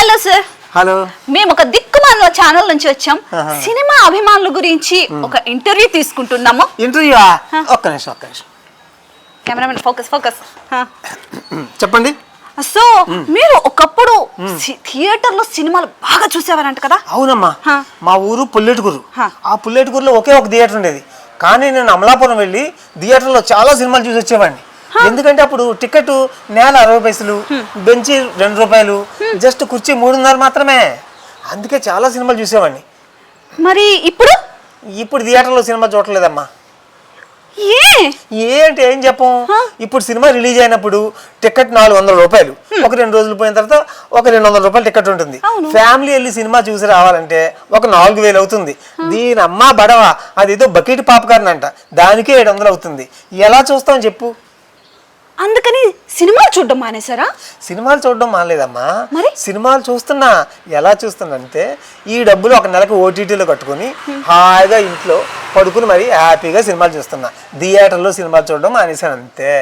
Hello sir. Hello. మేము ఒక దిక్కుమాల ఛానల్ నుంచి వచ్చాం. సినిమా అభిమానుల గురించి ఒక ఇంటర్వ్యూ తీసుకుంటున్నాము. ఇంటర్వ్యూ? ఒక్క నిమిషం. Cameraman focus. చెప్పండి. సో మీరు ఒకప్పుడు థియేటర్ లో సినిమాలు బాగా చూసేవారంట కదా? అవునమ్మా, మా ఊరు పుల్లెటూరు. ఆ పుల్లెటూరులో ఒకే ఒక థియేటర్ ఉండేది. కానీ నేను అమలాపురం వెళ్ళి థియేటర్లో చాలా సినిమాలు చూసి వచ్చేవాడిని. ఎందుకంటే అప్పుడు టికెట్ నేల 60 పైసలు, బెంచి 2 రూపాయలు, జస్ట్ కుర్చీ 3.5 మాత్రమే. అందుకే చాలా సినిమాలు చూసేవాడిని. మరి ఇప్పుడు థియేటర్లో సినిమా చూడలేదమ్మా. అంటే ఏం చెప్పం, ఇప్పుడు సినిమా రిలీజ్ అయినప్పుడు టికెట్ 400 రూపాయలు, ఒక 2 రోజులు పోయిన తర్వాత ఒక 200 రూపాయలు టికెట్ ఉంటుంది. ఫ్యామిలీ వెళ్ళి సినిమా చూసి రావాలంటే ఒక 4000 అవుతుంది. దీని అమ్మ బడవ, అదేదో బకెట్ పాప్కార్న్ అంట, దానికే 700 అవుతుంది. ఎలా చూస్తాం చెప్పు? అందుకని సినిమాలు చూడడం మానేశారా? సినిమాలు చూడడం మానలేదమ్మా, సినిమాలు చూస్తున్నా. ఎలా చూస్తున్నా అంటే ఈ డబ్బులు ఒక నెలకు ఓటీటీలో కట్టుకుని హాయిగా ఇంట్లో పడుకుని మరి హ్యాపీగా సినిమాలు చూస్తున్నా. థియేటర్లో సినిమాలు చూడడం మానేశాను అంతే.